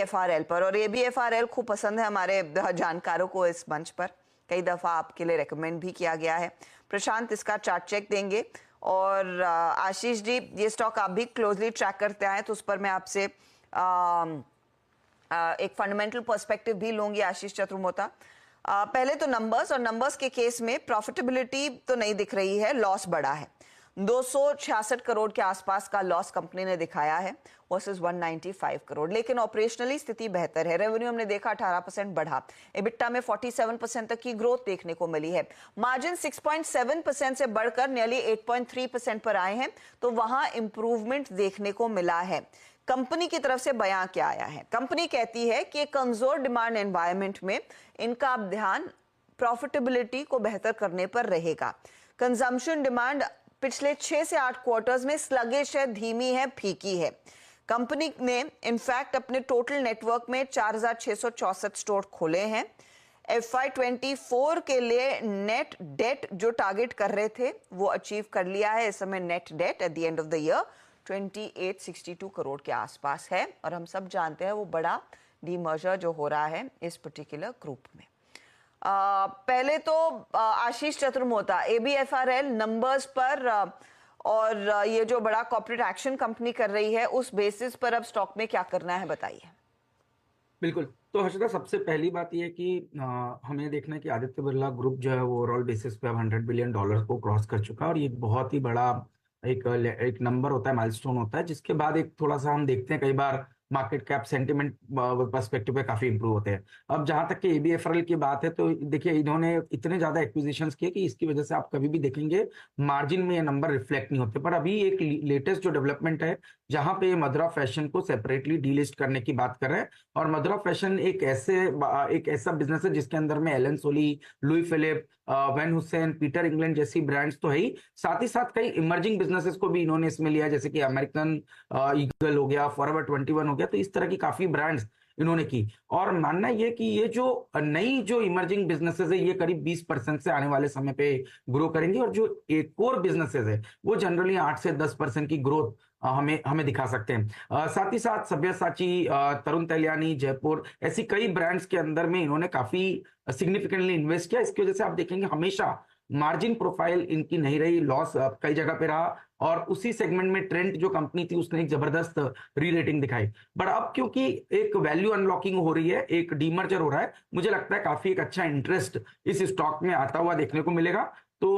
एफआरएल पर, और ये भी एफआरएल खूब पसंद है हमारे जानकारों को इस मंच पर, कई दफा आपके लिए रेकमेंड भी किया गया है। प्रशांत इसका चार्ट चेक देंगे, और आशीष जी ये स्टॉक आप भी क्लोजली ट्रैक करते आए तो उस पर मैं आपसे एक फंडामेंटल पर्सपेक्टिव भी लूंगी। आशीष चतुर्मोता, पहले तो नंबर्स, और नंबर्स के केस में प्रॉफिटेबिलिटी तो नहीं दिख रही है, लॉस बढ़ा है। 266 करोड़ के आसपास का लॉस कंपनी ने दिखाया है वर्सेस 195 करोड़, लेकिन ऑपरेशनली स्थिति बेहतर है। रेवेन्यू हमने देखा 18% बढ़ा, एबिटा में 47% तक की ग्रोथ देखने को मिली है। मार्जिन 6.7% से बढ़कर नियरली 8.3% पर आए हैं, तो वहां इंप्रूवमेंट देखने को मिला है। कंपनी की तरफ से बयान क्या आया है? कंपनी कहती है कि कमजोर डिमांड एनवायरनमेंट में इनका अब ध्यान प्रॉफिटेबिलिटी को बेहतर करने पर रहेगा। कंजम्पशन डिमांड पिछले 6 से 8 क्वार्टर्स में स्लगिश है, धीमी है, फीकी है। कंपनी ने इनफैक्ट अपने टोटल नेटवर्क में 4664 स्टोर खोले हैं। FY24 के लिए नेट डेट जो टारगेट कर रहे थे वो अचीव कर लिया है। इस समय net date at the end of the year 2862 crore के आसपास है, और हम सब जानते हैं वो बड़ा डीमर्जर जो हो रहा है इस पर्टिकुलर ग्रुप में। पहले तो आशीष चतुर्मोता, ABFRL नंबर्स पर और ये जो बड़ा कॉर्पोरेट एक्शन कंपनी कर रही है उस बेसिस पर अब स्टॉक में क्या करना है, बताइए। बिल्कुल, तो हर्षिता सबसे पहली बात यह है कि हमें देखना है कि आदित्य बिरला ग्रुप जो है वो ओवरऑल बेसिस पे अब $100 बिलियन को क्रॉस कर चुका है, और ये बहुत ही बड़ा एक नंबर होता है, माइलस्टोन होता है, जिसके बाद एक थोड़ा सा हम देखते हैं कई बार मार्केट कैप सेंटिमेंट पर्सपेक्टिव पे काफी इंप्रूव होते हैं। अब जहां तक कि ABFRL की बात है, तो देखिए इन्होंने इतने ज्यादा एक्विजिशंस किए कि इसकी वजह से आप कभी भी देखेंगे मार्जिन में ये नंबर रिफ्लेक्ट नहीं होते। पर अभी एक लेटेस्ट जो डेवलपमेंट है जहां पे मधुरा फैशन को सेपरेटली डीलिस्ट करने की बात कर रहे हैं, और मधुरा फैशन एक ऐसा बिजनेस है जिसके अंदर में Allen Solly, Louis Philippe, Van Heusen, Peter England जैसी ब्रांड्स तो है ही, साथ ही साथ कई इमर्जिंग बिजनेसेस को भी इन्होंने इसमें लिया, जैसे कि अमेरिकन ईगल हो गया, फॉरएवर 21 हो गया। तो इस तरह की काफी ब्रांड्स इन्होंने की, और मानना यह कि ये जो नई जो इमर्जिंग बिजनेसेस है ये करीब 20% से आने वाले समय पे ग्रो करेंगे, और जो कोर बिजनेसेस है वो जनरली 8 से 10% की ग्रोथ हमें दिखा सकते हैं। साथ ही साथ सब्यसाची, तरुण तैलियानी, जयपुर, ऐसी कई ब्रांड्स के अंदर में इन्होंने काफी सिग्निफिकेंटली इन्वेस्ट किया। इसकी वजह से आप देखेंगे हमेशा मार्जिन प्रोफाइल इनकी नहीं रही, लॉस कई जगह पे रहा, और उसी सेगमेंट में ट्रेंड जो कंपनी थी उसने एक जबरदस्त री रेटिंग दिखाई। बट अब क्योंकि एक वैल्यू अनलॉकिंग हो रही है, एक डीमर्जर हो रहा है, मुझे लगता है काफी एक अच्छा इंटरेस्ट इस स्टॉक में आता हुआ देखने को मिलेगा। तो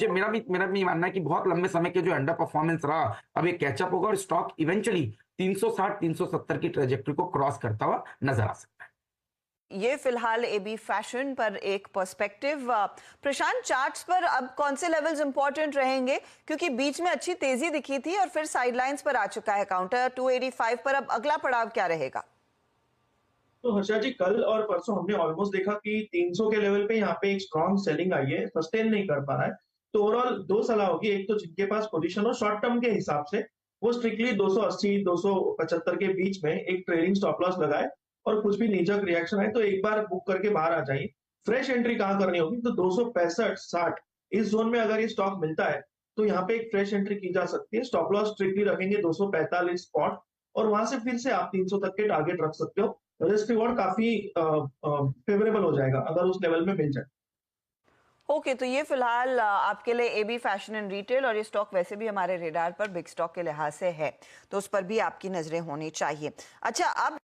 मेरा भी मानना है कि बहुत लंबे समय के जो अंडर परफॉर्मेंस रहा अब एक कैचअप होगा, और स्टॉक इवेंचुअली 360-370 की ट्रेजेक्टरी को क्रॉस करता हुआ नजर आ सकता है। ये फिलहाल AB फैशन पर एक पर्सपेक्टिव। प्रशांत, चार्ट्स पर अब कौन से लेवल्स इंपॉर्टेंट रहेंगे, क्योंकि बीच में अच्छी तेजी दिखी थी और फिर साइडलाइंस पर आ चुका है काउंटर 285 पर, अब अगला पड़ाव क्या रहेगा? तो हर्षा जी, कल और परसों हमने ऑलमोस्ट देखा कि 300 के लेवल पे यहाँ पे एक स्ट्रॉन्ग सेलिंग आई है, सस्टेन नहीं कर पा रहा है। तो ओवरऑल दो सलाह होगी, एक तो जिनके पास पोजीशन हो शॉर्ट टर्म के हिसाब से वो स्ट्रिक्टली 280 275 के बीच में एक ट्रेडिंग स्टॉप लॉस लगाए, और कुछ भी नीचक रिएक्शन आए तो एक बार बुक करके बाहर आ जाइए। फ्रेश एंट्री कहाँ करनी होगी, तो 265-60 इस जोन में अगर ये स्टॉक मिलता है तो यहाँ पे एक फ्रेश एंट्री की जा सकती है। स्टॉप लॉस स्ट्रिक्टली रखेंगे 245 स्पॉट, और वहां से फिर से आप 300 तक के टारगेट रख सकते हो। रिस्क रिवॉर्ड काफी फेवरेबल हो जाएगा अगर उस लेवल में मिल जाए। ओके, तो ये फिलहाल आपके लिए AB फैशन एंड रिटेल, और ये स्टॉक वैसे भी हमारे रेडार पर बिग स्टॉक के लिहाज से है, तो उस पर भी आपकी नजरें होनी चाहिए। अच्छा, अब